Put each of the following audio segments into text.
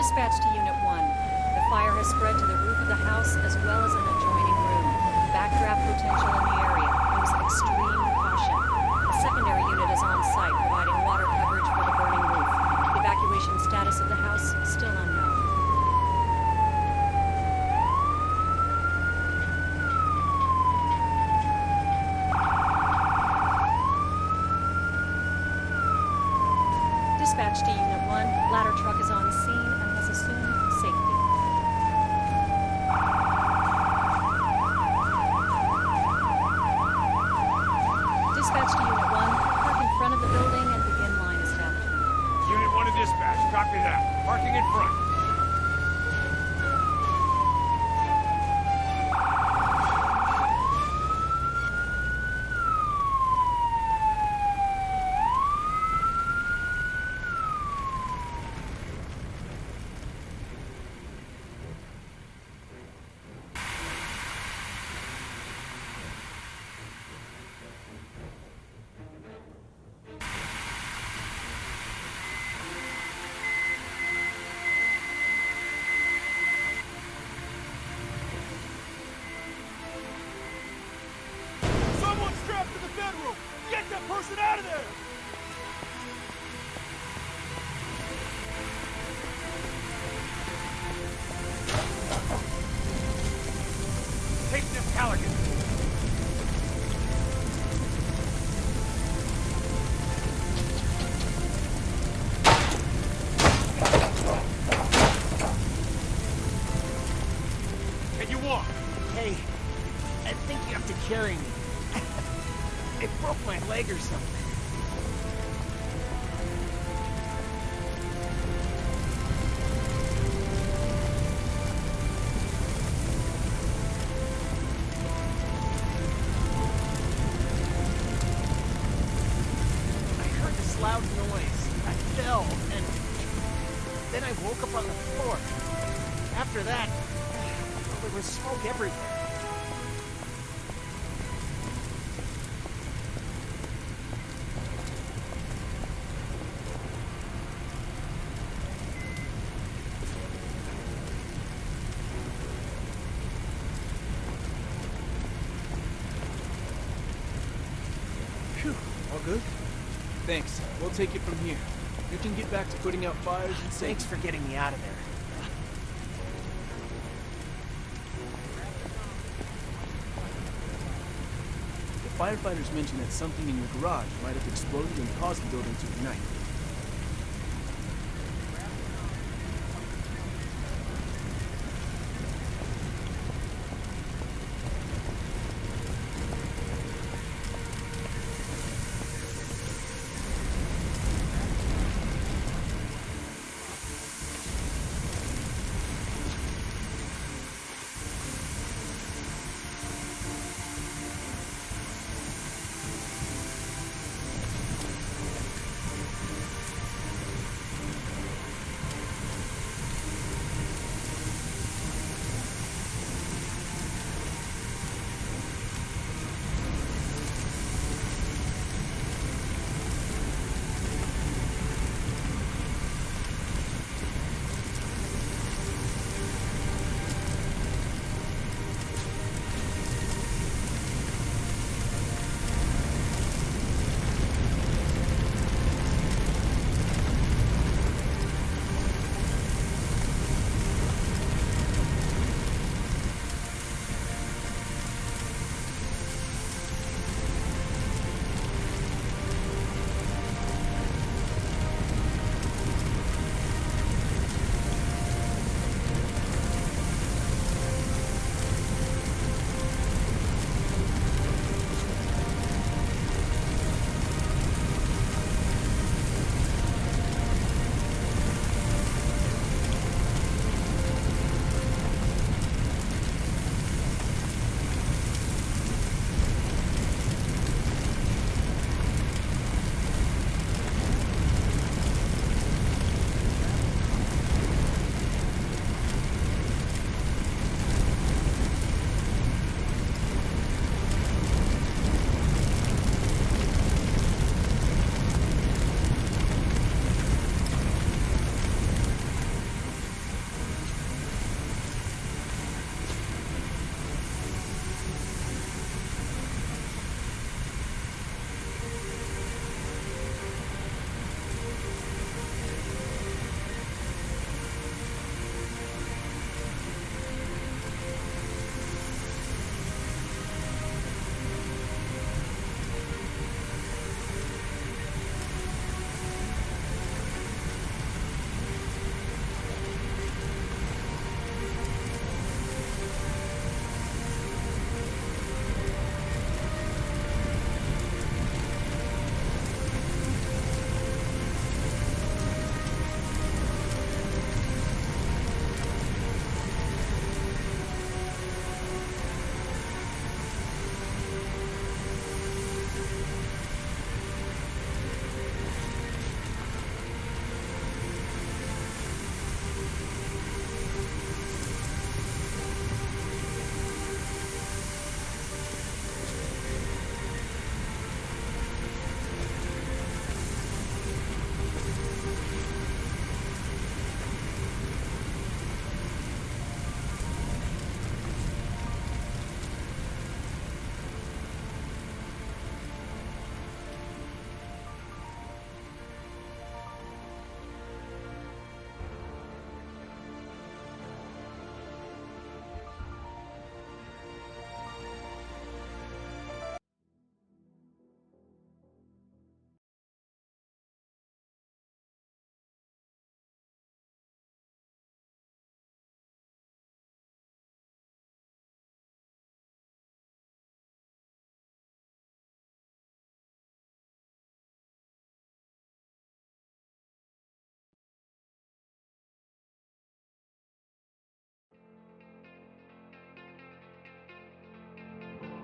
Dispatch to Unit 1. The fire has spread to the roof of the house as well as an adjoining room. Backdraft potential in the area. Use extreme caution. A secondary unit is on site providing water coverage for the burning roof. Evacuation status of the house still unknown. Dispatch to Unit 1. Ladder truck is on scene and has assumed safety. Dispatch to Unit 1. Park in front of the building and begin line establishment. Unit 1 to dispatch. Copy that. Parking in front. Get that person out of there! Take them, Callaghan. Can you walk? Hey, I think you have to carry me. It broke my leg or something. I heard this loud noise. I fell, and then I woke up on the floor. After that, well, there was smoke everywhere. All good? Thanks. We'll take it from here. You can get back to putting out fires and Thanks for getting me out of there. The firefighters mentioned that something in your garage might have exploded and caused the building to ignite.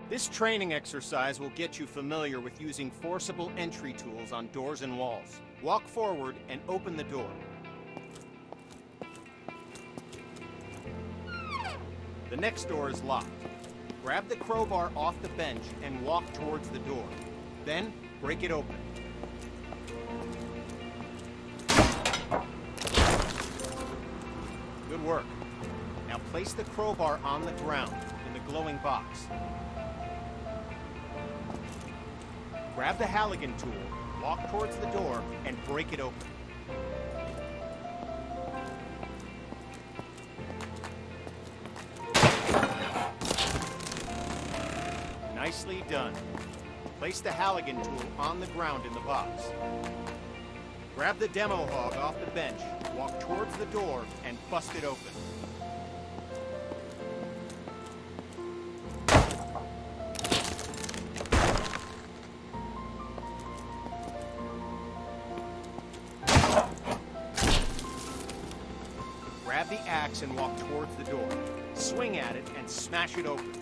This training exercise will get you familiar with using forcible entry tools on doors and walls. Walk forward and open the door. The next door is locked. Grab the crowbar off the bench and walk towards the door. Then, break it open. Good work. Now place the crowbar on the ground in the glowing box. Grab the Halligan tool, walk towards the door, and break it open. Nicely done. Place the Halligan tool on the ground in the box. Grab the demo hog off the bench, walk towards the door, and bust it open. Grab the axe and walk towards the door. Swing at it and smash it open.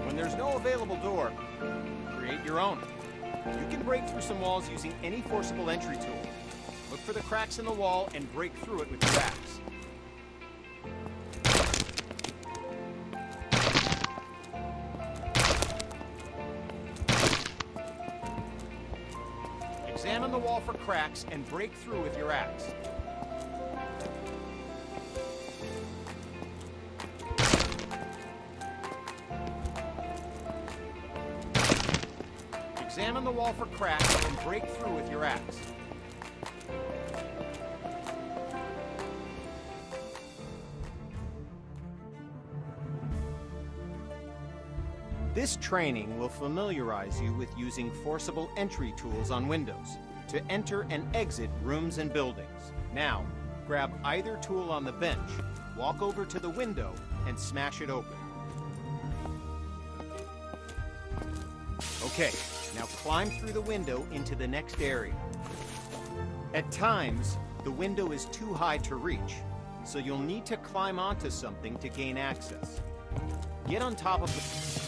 When there's no available door, create your own. You can break through some walls using any forcible entry tool. Look for the cracks in the wall and break through it with your axe. Examine the wall for cracks and break through with your axe. Examine the wall for cracks and break through with your axe. This training will familiarize you with using forcible entry tools on windows to enter and exit rooms and buildings. Now, grab either tool on the bench, walk over to the window, and smash it open. Okay, now climb through the window into the next area. At times, the window is too high to reach, so you'll need to climb onto something to gain access. Get on top of the...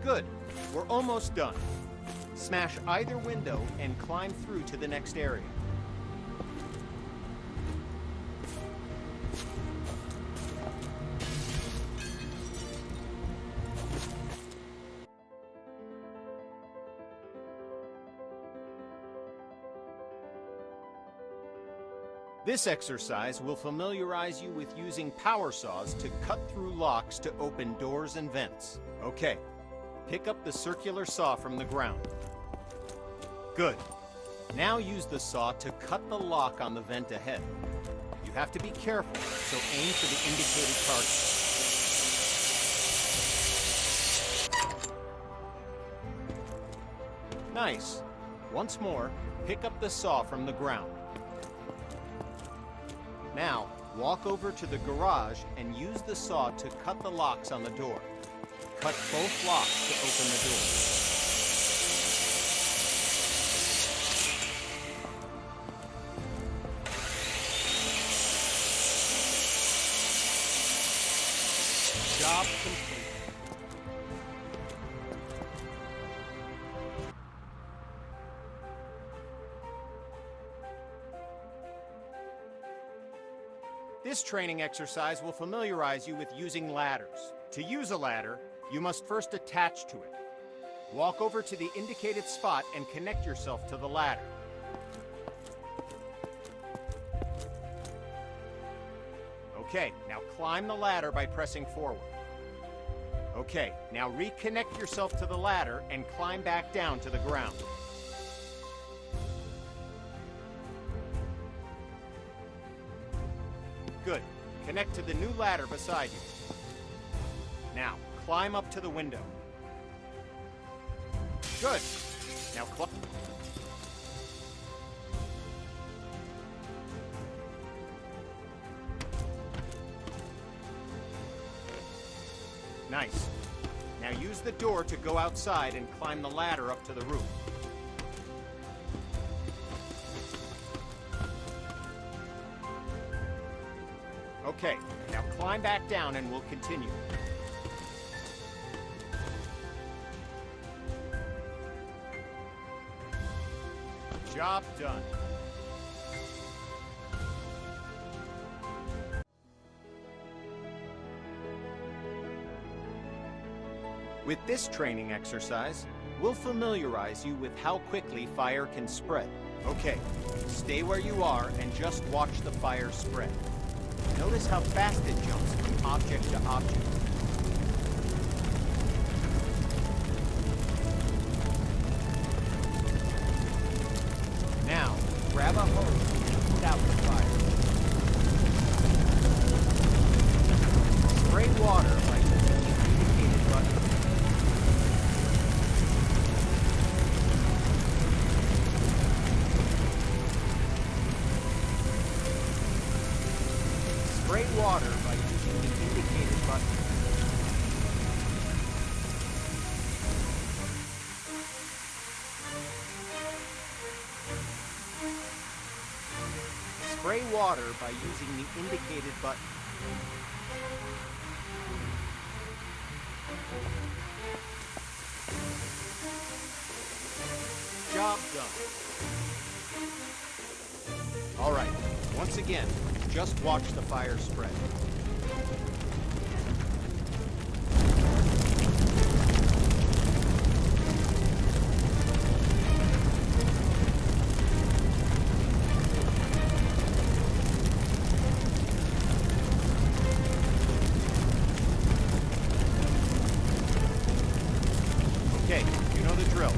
Good. We're almost done. Smash either window and climb through to the next area. This exercise will familiarize you with using power saws to cut through locks to open doors and vents. Okay. Pick up the circular saw from the ground. Good. Now use the saw to cut the lock on the vent ahead. You have to be careful, so aim for the indicated target. Nice. Once more, pick up the saw from the ground. Now, walk over to the garage and use the saw to cut the locks on the door. Cut both locks to open the door. Job complete. This training exercise will familiarize you with using ladders. To use a ladder, you must first attach to it. Walk over to the indicated spot and connect yourself to the ladder. Okay, now climb the ladder by pressing forward. Okay, now reconnect yourself to the ladder and climb back down to the ground. Good. Connect to the new ladder beside you. Now, climb up to the window. Good. Now Nice. Now use the door to go outside and climb the ladder up to the roof. Okay, now climb back down and we'll continue. Job done. With this training exercise, we'll familiarize you with how quickly fire can spread. Okay, stay where you are and just watch the fire spread. Notice how fast it jumps from object to object. Now, grab a hose and put out the fire. Spray water by using the indicated button. Spray water by using the indicated button. Spray water by using the indicated button. Job done. All right, once again, just watch the fire spread. Okay, you know the drill.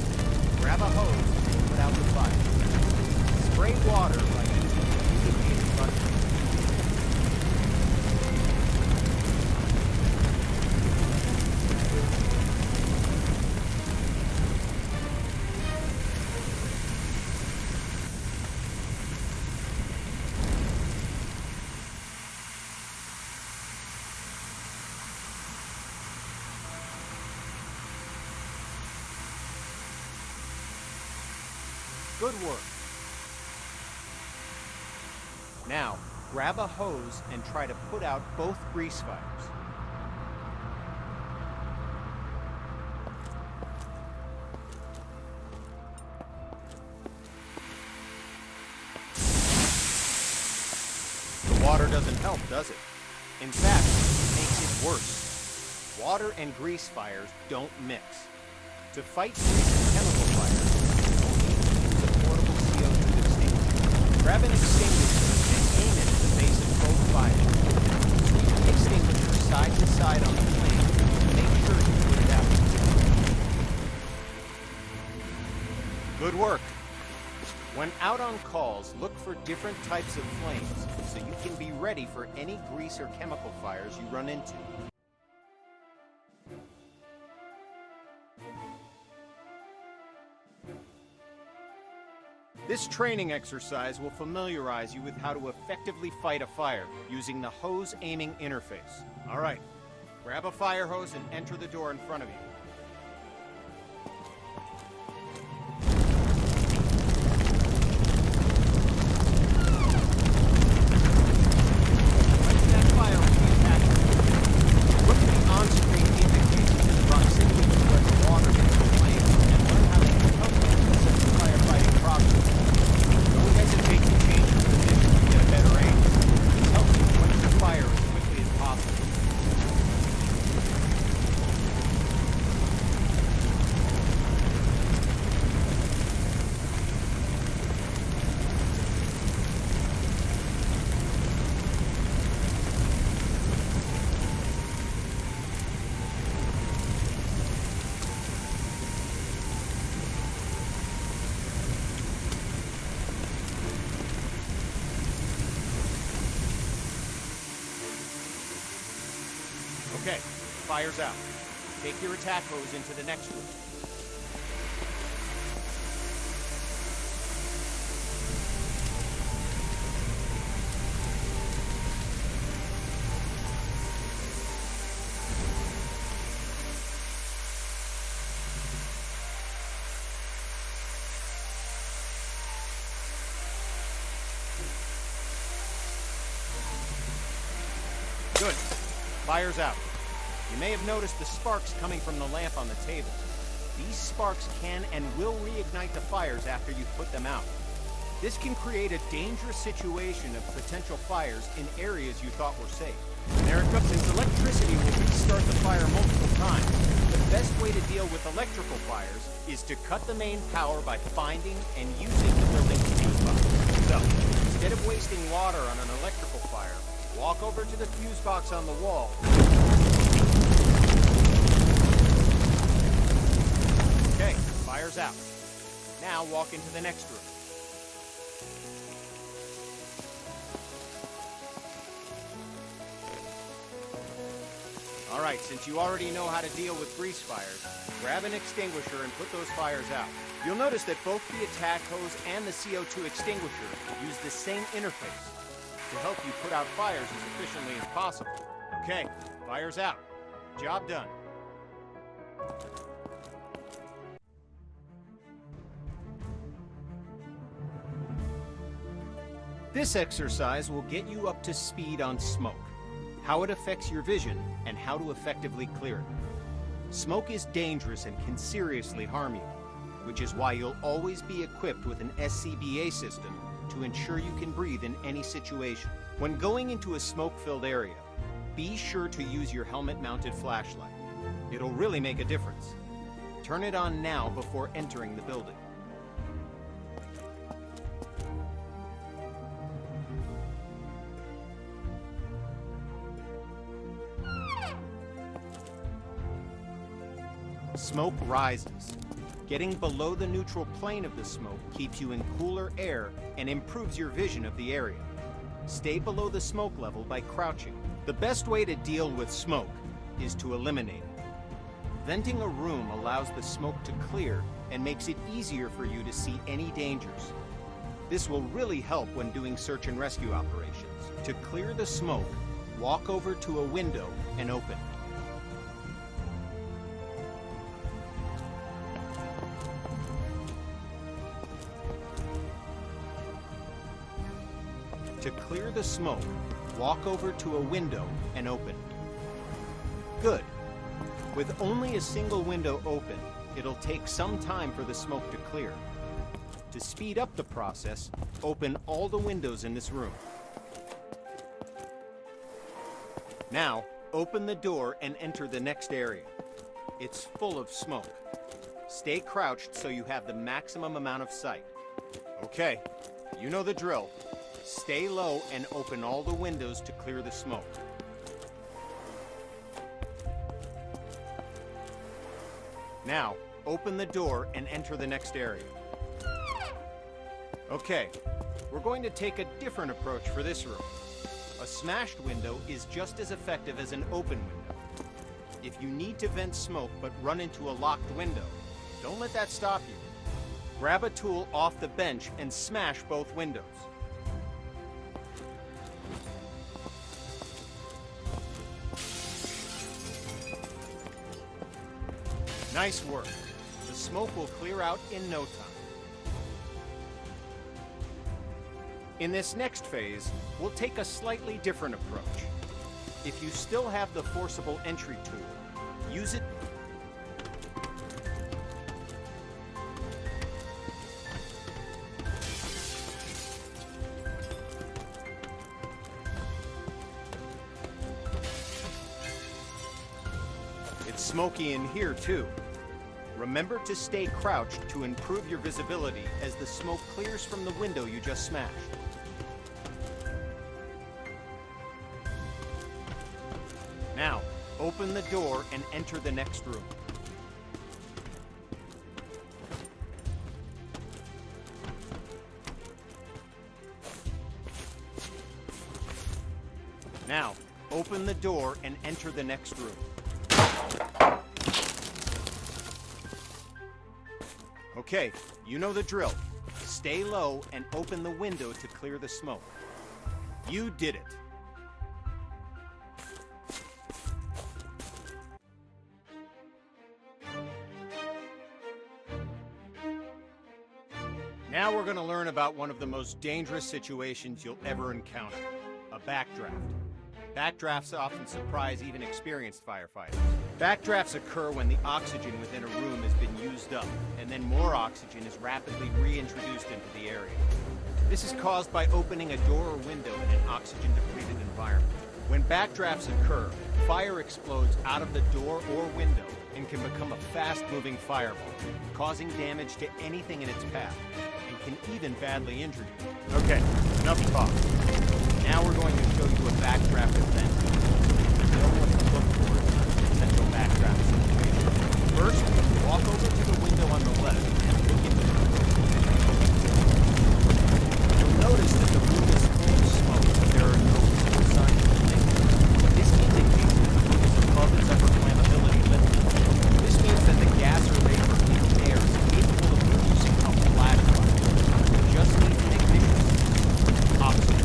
Grab a hose and put out the fire. Spray water by using the indicated button. Good work. Now, grab a hose and try to put out both grease fires. The water doesn't help, does it? In fact, it makes it worse. Water and grease fires don't mix. To fight grease and chemical fires, grab an extinguisher and aim it at the base of both fires. Sweep the extinguisher side to side on the flame and make sure you put it out. Good work. When out on calls, look for different types of flames so you can be ready for any grease or chemical fires you run into. This training exercise will familiarize you with how to effectively fight a fire using the hose aiming interface. All right, grab a fire hose and enter the door in front of you. Light that fire with the attachment. Look at the on-screen indicators in proximity to where the water hits the flame and learn how they can help you in such a firefighting process. Don't hesitate to change your position to get a better aim. This helps you quench your fire as quickly as possible. Okay, fire's out. Take your attack hose into the next room. Good. Fire's out. You may have noticed the sparks coming from the lamp on the table. These sparks can and will reignite the fires after you've put them out. This can create a dangerous situation of potential fires in areas you thought were safe. There it goes. Since electricity will restart the fire multiple times, the best way to deal with electrical fires is to cut the main power by finding and using the building's fuse box. So, instead of wasting water on an electrical fire, walk over to the fuse box on the wall. Okay, fire's out. Now walk into the next room. Alright, since you already know how to deal with grease fires, grab an extinguisher and put those fires out. You'll notice that both the attack hose and the CO2 extinguisher use the same interface to help you put out fires as efficiently as possible. Okay, fire's out. Job done. This exercise will get you up to speed on smoke, how it affects your vision, and how to effectively clear it. Smoke is dangerous and can seriously harm you, which is why you'll always be equipped with an SCBA system to ensure you can breathe in any situation. When going into a smoke-filled area, be sure to use your helmet-mounted flashlight. It'll really make a difference. Turn it on now before entering the building. Smoke rises. Getting below the neutral plane of the smoke keeps you in cooler air and improves your vision of the area. Stay below the smoke level by crouching. The best way to deal with smoke is to eliminate it. Venting a room allows the smoke to clear and makes it easier for you to see any dangers. This will really help when doing search and rescue operations. To clear the smoke, walk over to a window and open it. To clear the smoke, walk over to a window and open it. Good. With only a single window open, it'll take some time for the smoke to clear. To speed up the process, open all the windows in this room. Now, open the door and enter the next area. It's full of smoke. Stay crouched so you have the maximum amount of sight. Okay, you know the drill. Stay low and open all the windows to clear the smoke. Now, open the door and enter the next area. Okay, we're going to take a different approach for this room. A smashed window is just as effective as an open window. If you need to vent smoke but run into a locked window, don't let that stop you. Grab a tool off the bench and smash both windows. Nice work. The smoke will clear out in no time. In this next phase, we'll take a slightly different approach. If you still have the forcible entry tool, use it. It's smoky in here too. Remember to stay crouched to improve your visibility as the smoke clears from the window you just smashed. Now, open the door and enter the next room. Now, open the door and enter the next room. Okay, you know the drill. Stay low and open the window to clear the smoke. You did it. Now we're going to learn about one of the most dangerous situations you'll ever encounter, a backdraft. Backdrafts often surprise even experienced firefighters. Backdrafts occur when the oxygen within a room has been used up, and then more oxygen is rapidly reintroduced into the area. This is caused by opening a door or window in an oxygen-depleted environment. When backdrafts occur, fire explodes out of the door or window and can become a fast-moving fireball, causing damage to anything in its path, and can even badly injure you. Okay, enough talk. Now we're going to show you a backdraft event. Know what to look for in a potential backdraft situation. First, walk over to the window on the left and look into the room. You'll notice that the room is full of smoke, but there are no visible signs of ignition. This indicates that the room is above its upper flammability limit. This means that the gas or vapor in the air is capable of producing a flash fire. It just needs an ignition. Oxygen.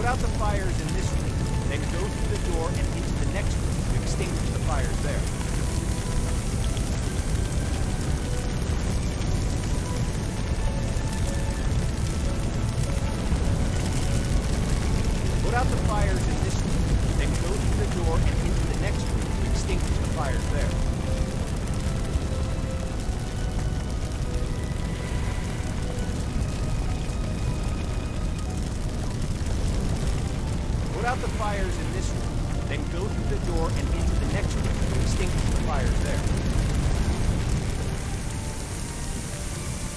Out the fires in this room, then go through the door and into the next room to extinguish the fires there. Put out the fires in this room, then go through the door and into the next room to extinguish the fires there. Out the fires in this room, then go through the door and into the next room to extinguish the fires there.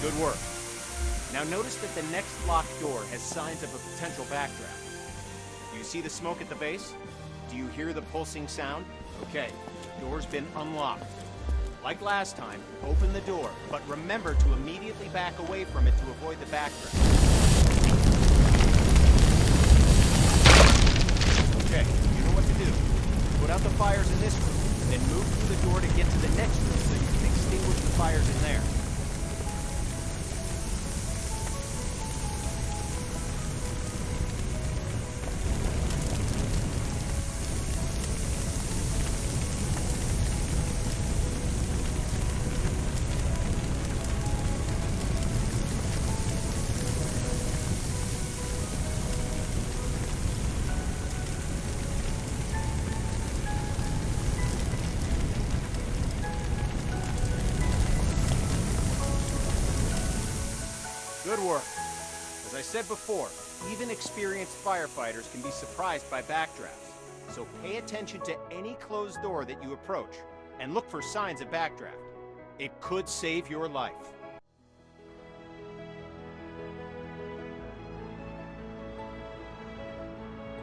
Good work. Now notice that the next locked door has signs of a potential backdraft. Do you see the smoke at the base? Do you hear the pulsing sound? Okay, the door's been unlocked. Like last time, open the door, but remember to immediately back away from it to avoid the backdraft. Okay, you know what to do. Put out the fires in this room, then move through the door to get to the next room so you can extinguish the fires in there. Good work. As I said before, even experienced firefighters can be surprised by backdrafts. So pay attention to any closed door that you approach, and look for signs of backdraft. It could save your life.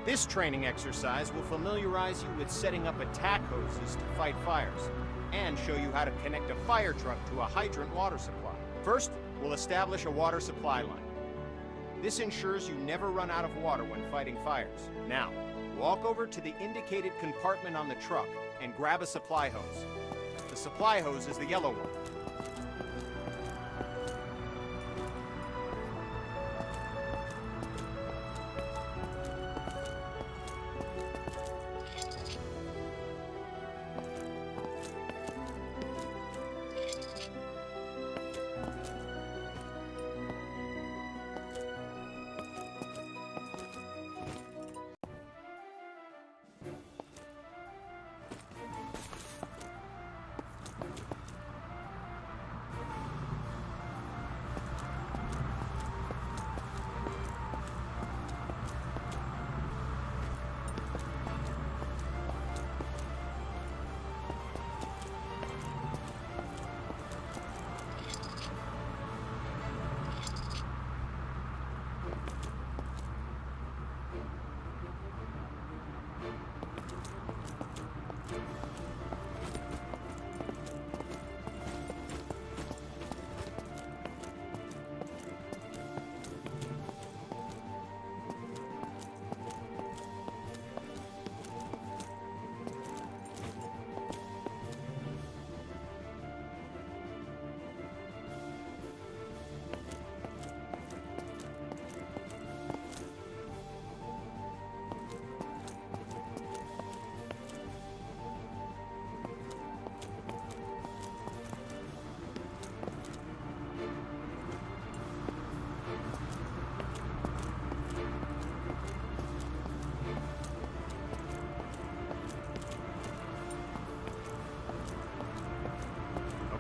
This training exercise will familiarize you with setting up attack hoses to fight fires, and show you how to connect a fire truck to a hydrant water supply. First, we'll establish a water supply line. This ensures you never run out of water when fighting fires. Now, walk over to the indicated compartment on the truck and grab a supply hose. The supply hose is the yellow one.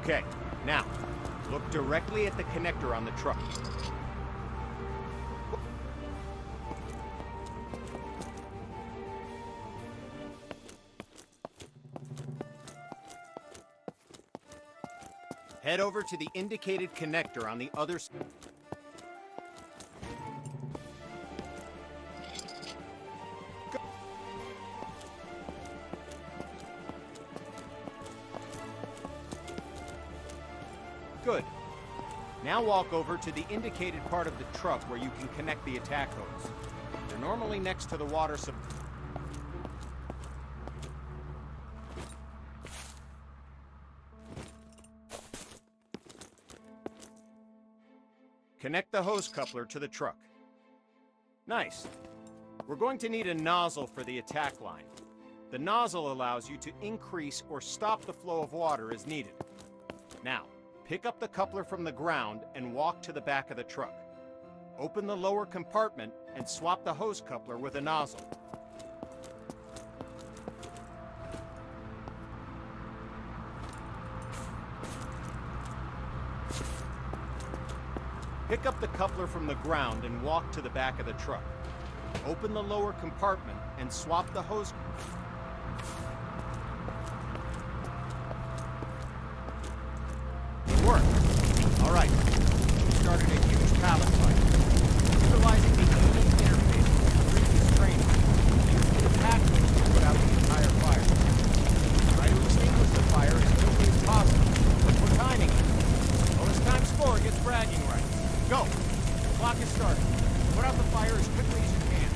Okay, now, look directly at the connector on the truck. Head over to the indicated connector on the other side. Good. Now walk over to the indicated part of the truck where you can connect the attack hose. They're normally next to the water supply. Connect the hose coupler to the truck. Nice. We're going to need a nozzle for the attack line. The nozzle allows you to increase or stop the flow of water as needed. Now, pick up the coupler from the ground and walk to the back of the truck. Open the lower compartment and swap the hose coupler with a nozzle. Pick up the coupler from the ground and walk to the back of the truck. Open the lower compartment and swap the hose. Good work. All right. You started a huge pallet fire. Utilizing the aiming interface from previous training, use the attack hose to put out the entire fire. Try to extinguish the fire as quickly as possible. Look for timing. Bonus time score gets bragging rights. Go! The clock is started. Put out the fire as quickly as you can.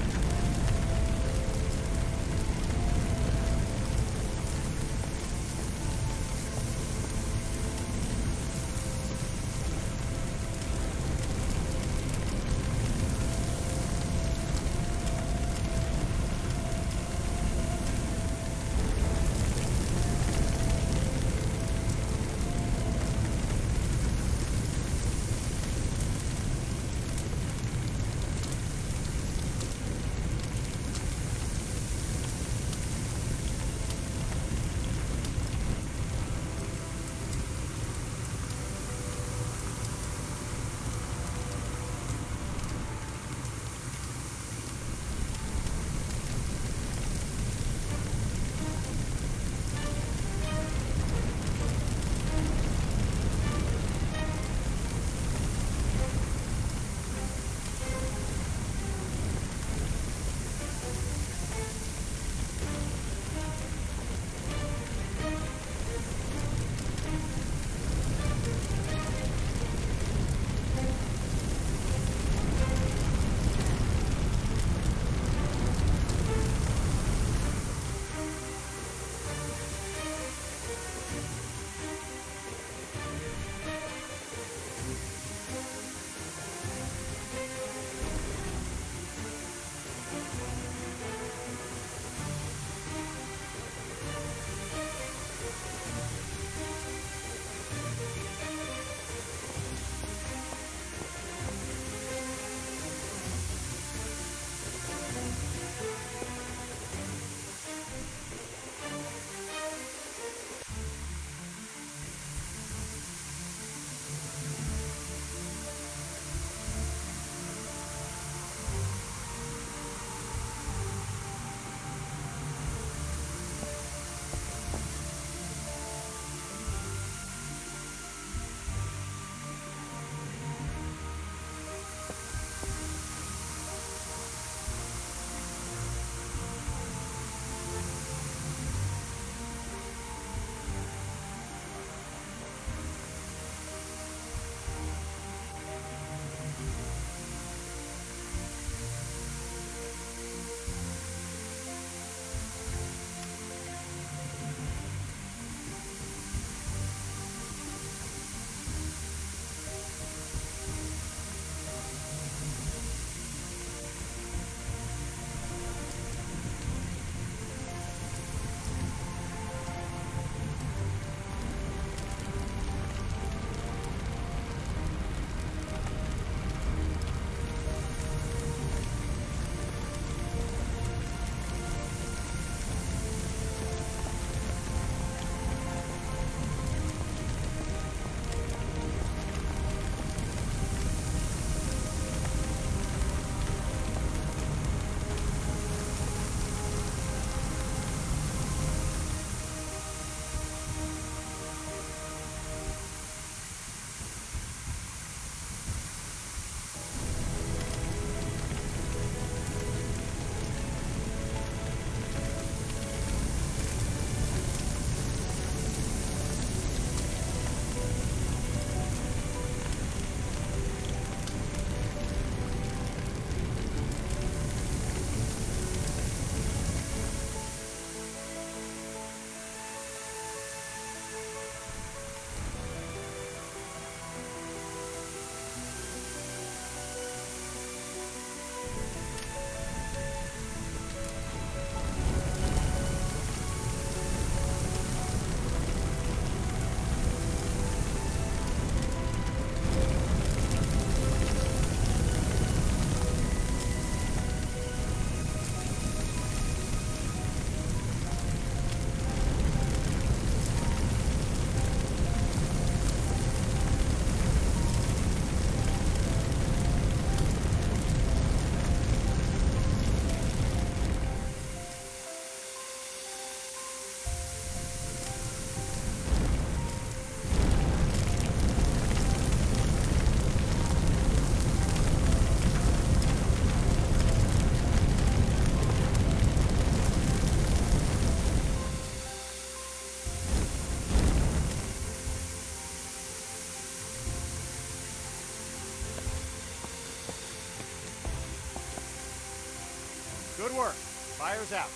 Good work. Fire's out.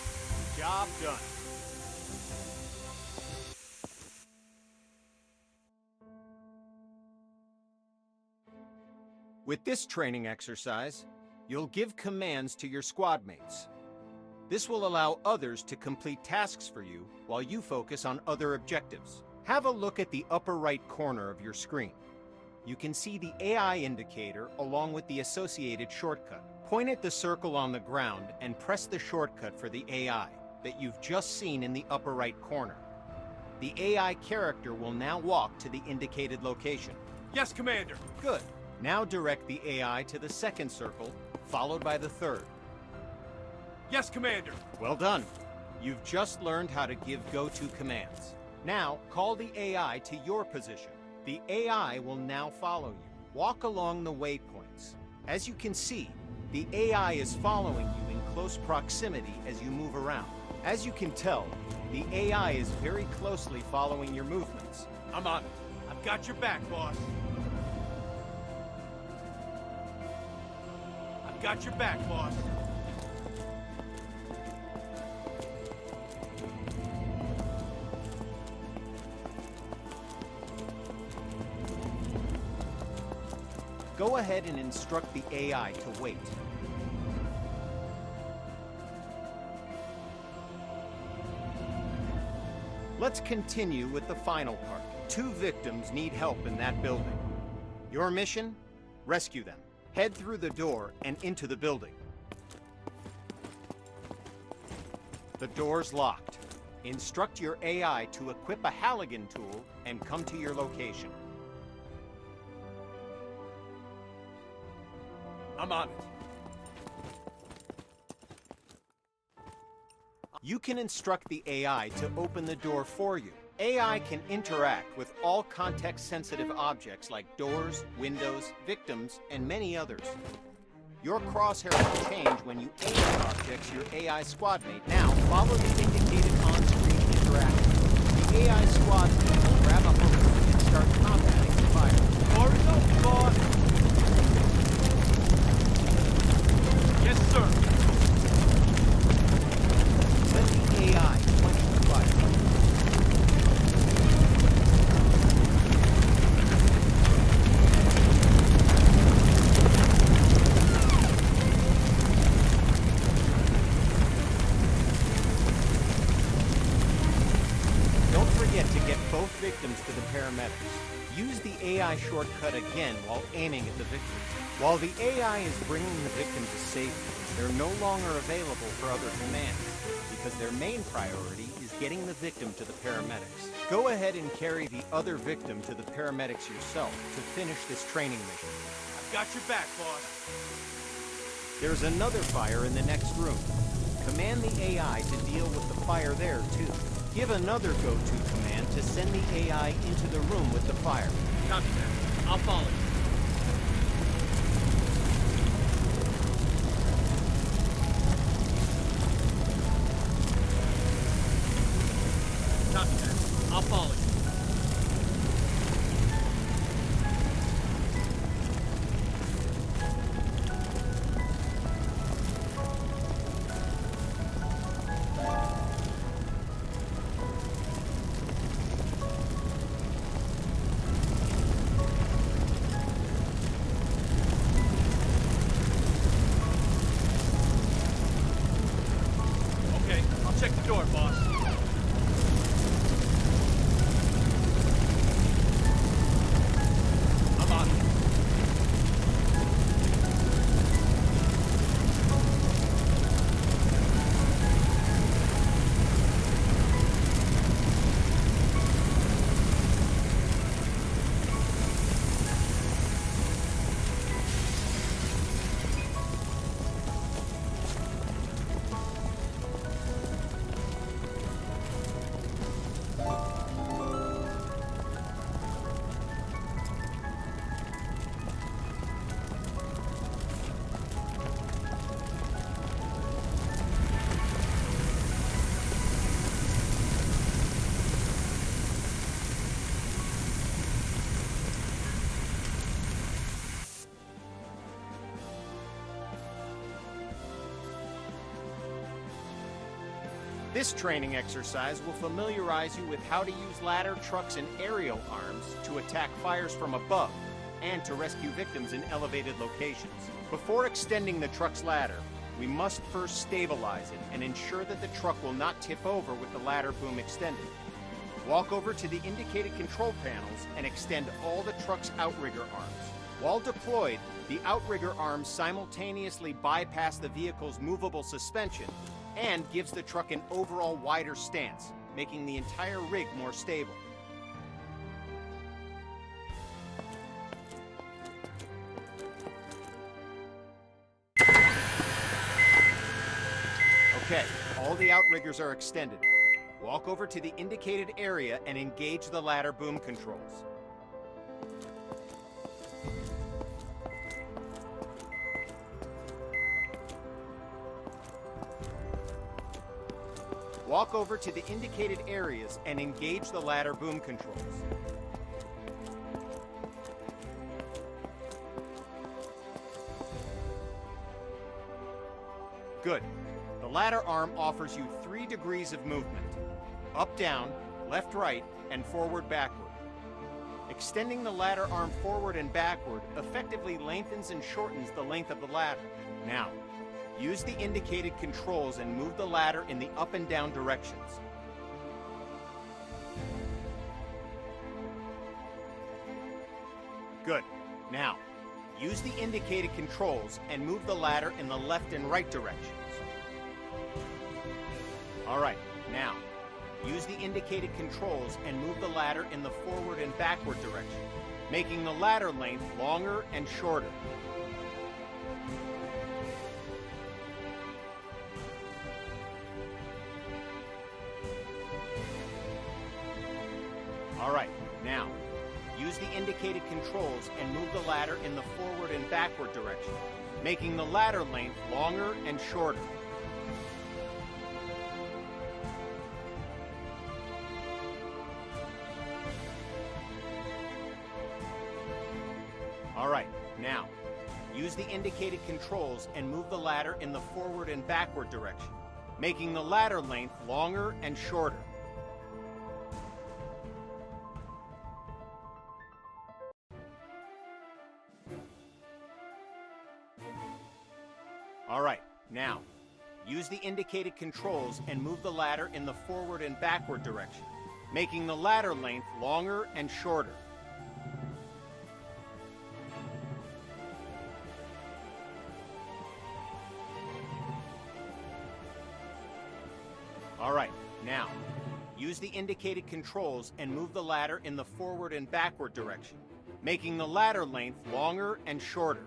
Job done. With this training exercise, you'll give commands to your squad mates. This will allow others to complete tasks for you while you focus on other objectives. Have a look at the upper right corner of your screen. You can see the AI indicator along with the associated shortcut. Point at the circle on the ground and press the shortcut for the AI that you've just seen in the upper right corner. The AI character will now walk to the indicated location. Yes, Commander. Good. Now direct the AI to the second circle, followed by the third. Yes, Commander. Well done. You've just learned how to give go-to commands. Now, call the AI to your position. The AI will now follow you. Walk along the waypoints. As you can see, the AI is following you in close proximity as you move around. As you can tell, the AI is very closely following your movements. I'm on it. I've got your back, boss. I've got your back, boss. Go ahead and instruct the AI to wait. Let's continue with the final part. 2 victims need help in that building. Your mission? Rescue them. Head through the door and into the building. The door's locked. Instruct your AI to equip a Halligan tool and come to your location. I'm on it. You can instruct the AI to open the door for you. AI can interact with all context-sensitive objects like doors, windows, victims, and many others. Your crosshair will change when you aim at objects your AI squadmate. Now, follow the indicated on-screen interaction. The AI squadmate will grab a hose and start combating the fire. Door is open, boss. Yes, sir. Let the AI quench the fire. Don't forget to get both victims to the paramedics. Use the AI shortcut again while aiming at the victim. While the AI is bringing the victim to safety, they're no longer available for other commands, because their main priority is getting the victim to the paramedics. Go ahead and carry the other victim to the paramedics yourself to finish this training mission. I've got your back, boss. There's another fire in the next room. Command the AI to deal with the fire there, too. Give another go-to command to send the AI into the room with the fire. Copy that. I'll follow you. Copy that. I'll follow you. This training exercise will familiarize you with how to use ladder trucks and aerial arms to attack fires from above and to rescue victims in elevated locations. Before extending the truck's ladder, we must first stabilize it and ensure that the truck will not tip over with the ladder boom extended. Walk over to the indicated control panels and extend all the truck's outrigger arms. While deployed, the outrigger arms simultaneously bypass the vehicle's movable suspension and gives the truck an overall wider stance, making the entire rig more stable. Okay, all the outriggers are extended. Walk over to the indicated area and engage the ladder boom controls. Walk over to the indicated areas and engage the ladder boom controls. Good. The ladder arm offers you 3 degrees of movement: up, down, left, right, and forward, backward. Extending the ladder arm forward and backward effectively lengthens and shortens the length of the ladder. Now, use the indicated controls and move the ladder in the up and down directions. Good. Now, use the indicated controls and move the ladder in the left and right directions. All right, now, use the indicated controls and move the ladder in the forward and backward direction, making the ladder length longer and shorter. All right, now, use the indicated controls and move the ladder in the forward and backward direction, making the ladder length longer and shorter. All right, now, use the indicated controls and move the ladder in the forward and backward direction, making the ladder length longer and shorter. All right, now, use the indicated controls and move the ladder in the forward and backward direction, making the ladder length longer and shorter. All right, now, use the indicated controls and move the ladder in the forward and backward direction, making the ladder length longer and shorter.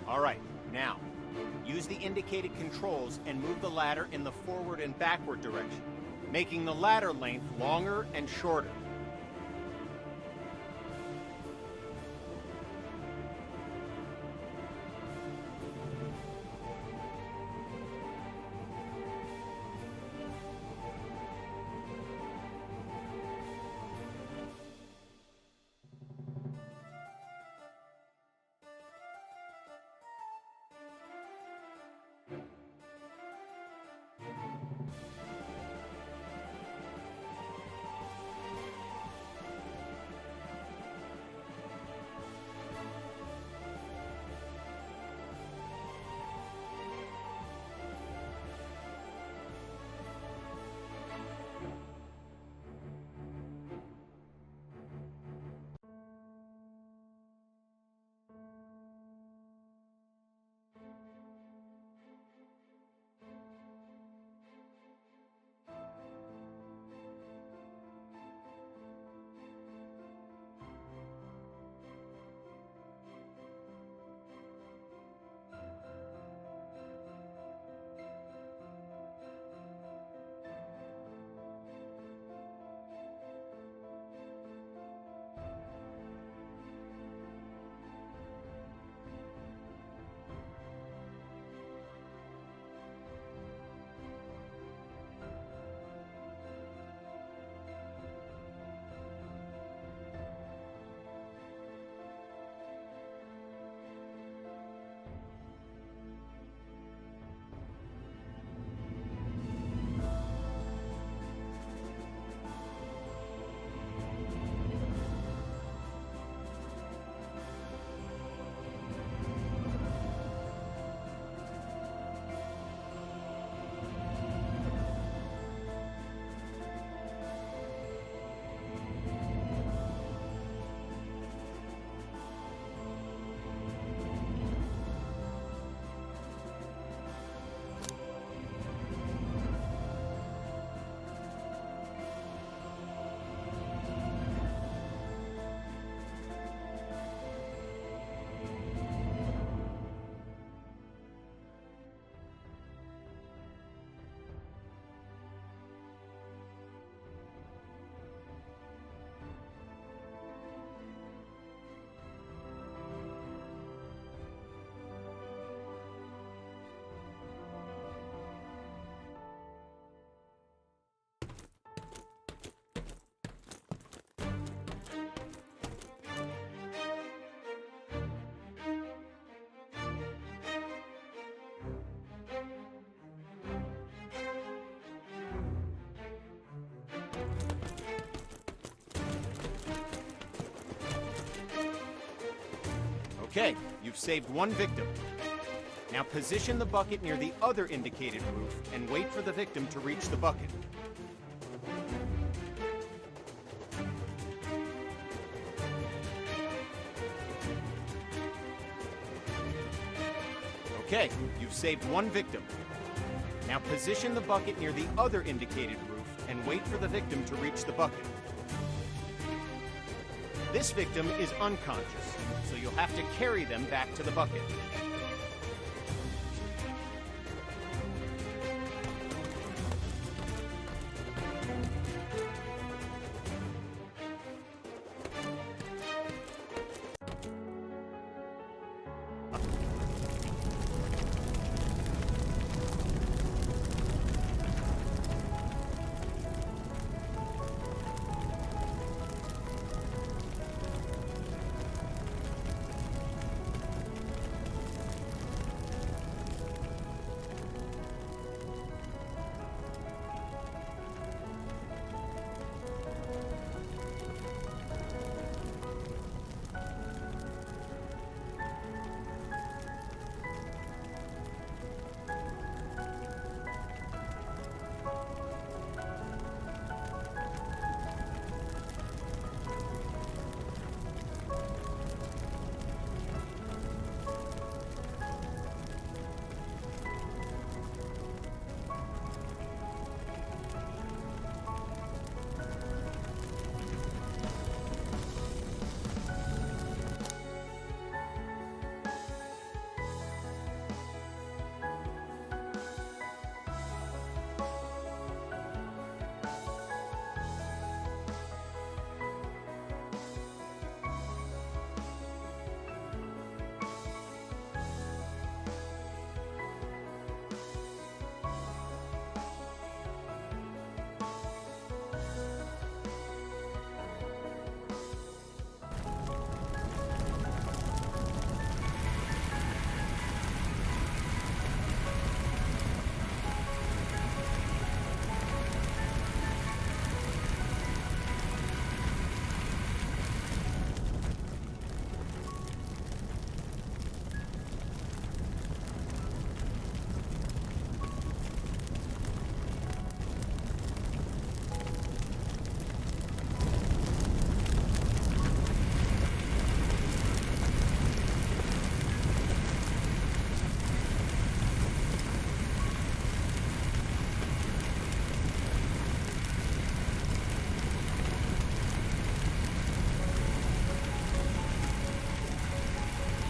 All right, now, use the indicated controls and move the ladder in the forward and backward direction, making the ladder length longer and shorter. Okay, you've saved one victim. Now position the bucket near the other indicated roof and wait for the victim to reach the bucket. Okay, you've saved one victim. Now position the bucket near the other indicated roof and wait for the victim to reach the bucket. This victim is unconscious, so you'll have to carry them back to the bucket.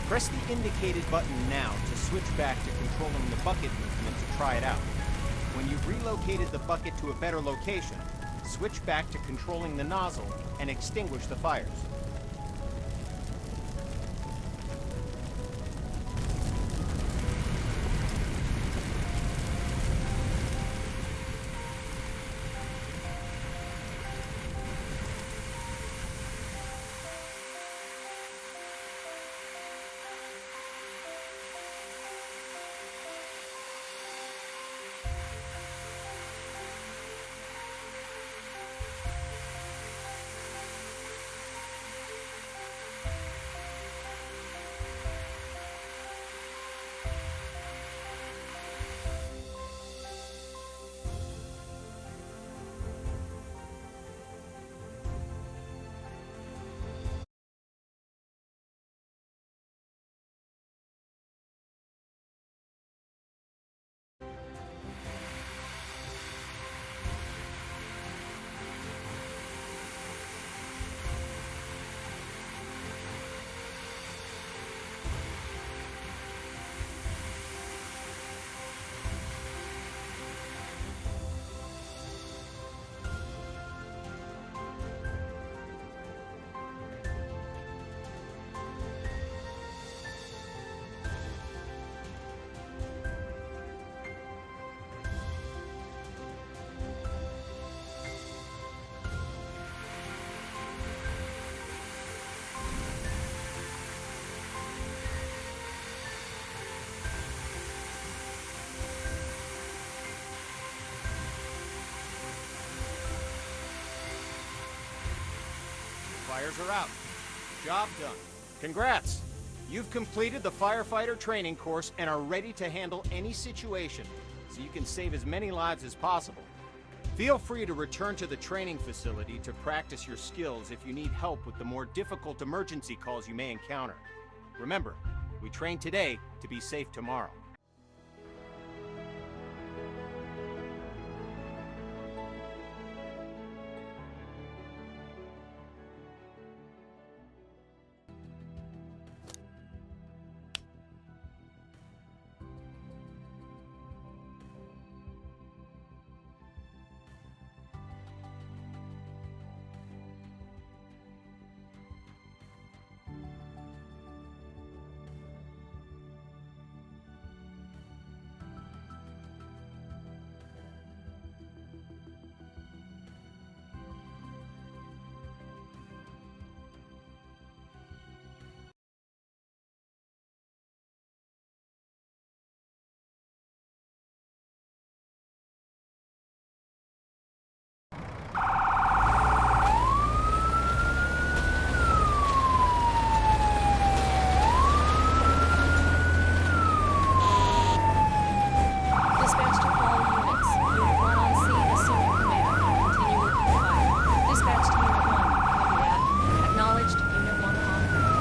Press the indicated button now to switch back to controlling the bucket movement to try it out. When you've relocated the bucket to a better location, switch back to controlling the nozzle and extinguish the fires. Fires are out. Job done. Congrats! You've completed the firefighter training course and are ready to handle any situation, so you can save as many lives as possible. Feel free to return to the training facility to practice your skills if you need help with the more difficult emergency calls you may encounter. Remember, we train today to be safe tomorrow. Dispatch to all units. Unit 1 on scene, assuming command. Continue working fire. Dispatch to Unit 1. Copy that. Acknowledged. Unit 1 on route.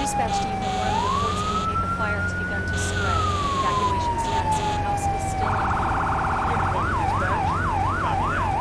Dispatch to Unit 1. Reports indicate the fire has begun to spread. Evacuation status of the house is still unknown. Unit 1 to dispatch. Copy that.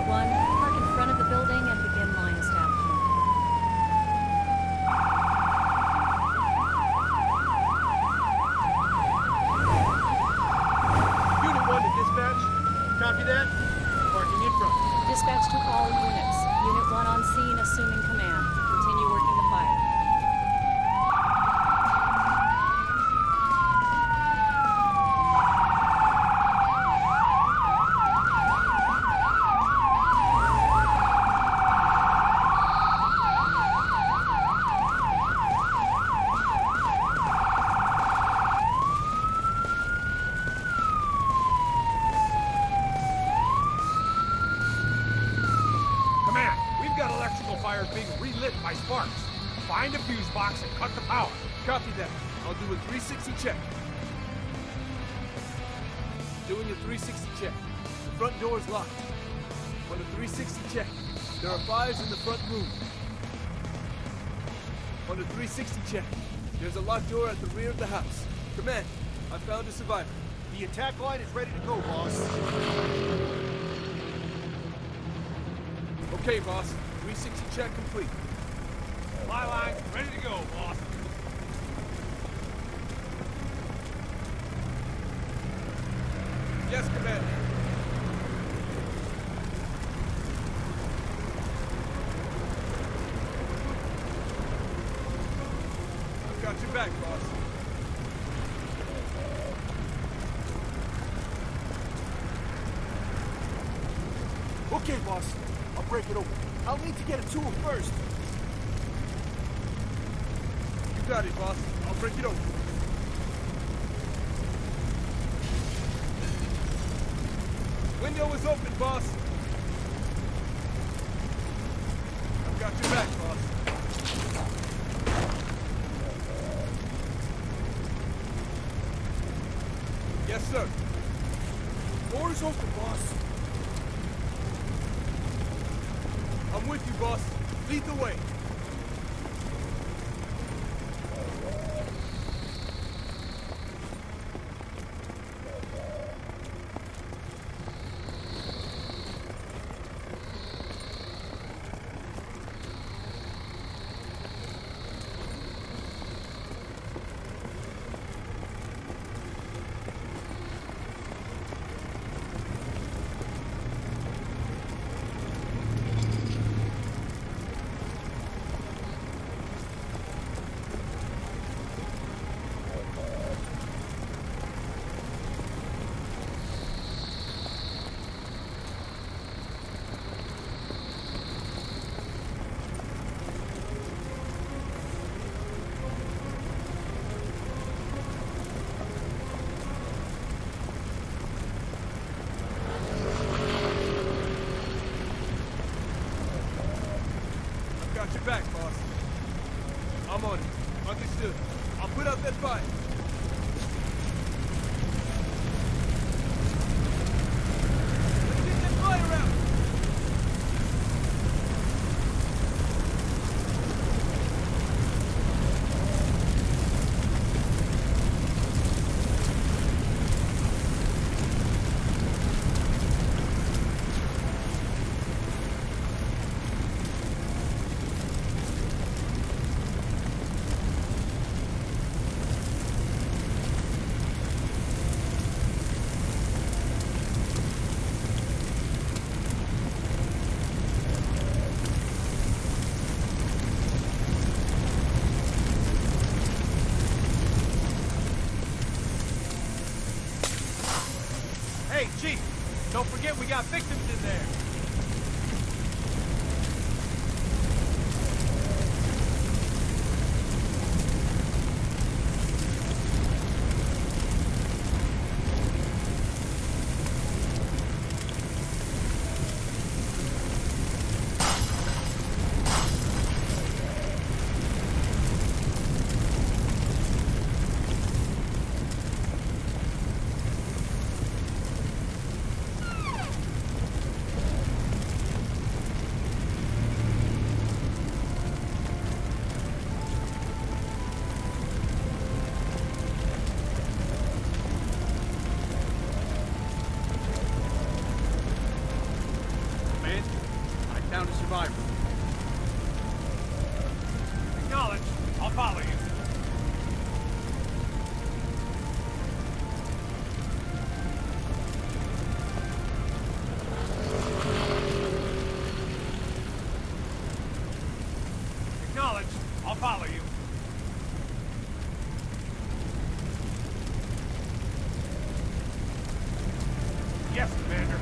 1, park in front of the building and begin line establishment. Unit 1 to dispatch. Copy that. Parking in front. Dispatch to all units. Unit 1 on scene, assuming command. Continue working the fire. Command, we've got electrical fires being relit by sparks. Find a fuse box and cut the power. Copy that. I'll do a 360 check. Doing a 360 check. The front door is locked. On a 360 check, there are fires in the front room. On a 360 check, there's a locked door at the rear of the house. Command, I found a survivor. The attack line is ready to go, boss. Okay, boss. 360 check complete. My line's ready to go, boss. Yes, Commander. I've got your back, boss. Okay, boss. I'll break it open. I'll need to get a tool first. You got it, boss. I'll break it open. Window is open, boss. I've got your back, boss. Yes, sir. Door is open, boss. I'm with you, boss. Lead the way. Got your back, boss. I'm on it. Understood. I'll put out that fire. Let's get that fire out! Down to survivor. Acknowledge. I'll follow you. Acknowledge. I'll follow you. Yes, Commander.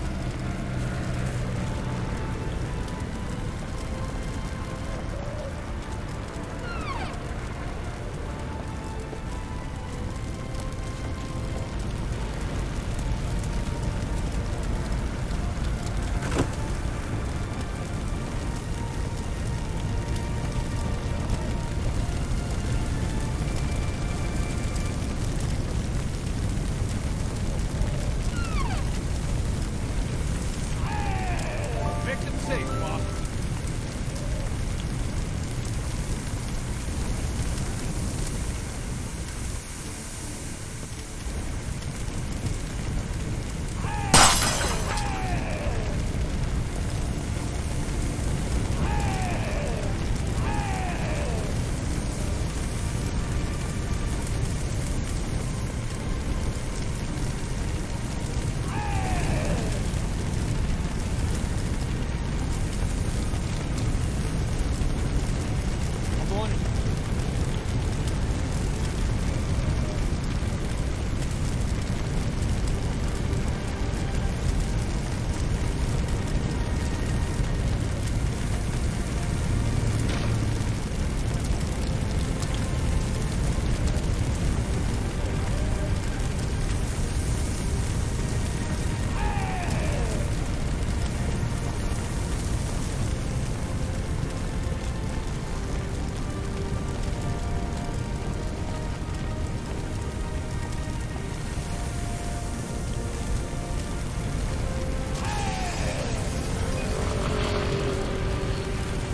Victim safe, boss. I'm on it.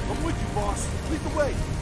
I'm with you, boss. Lead the way.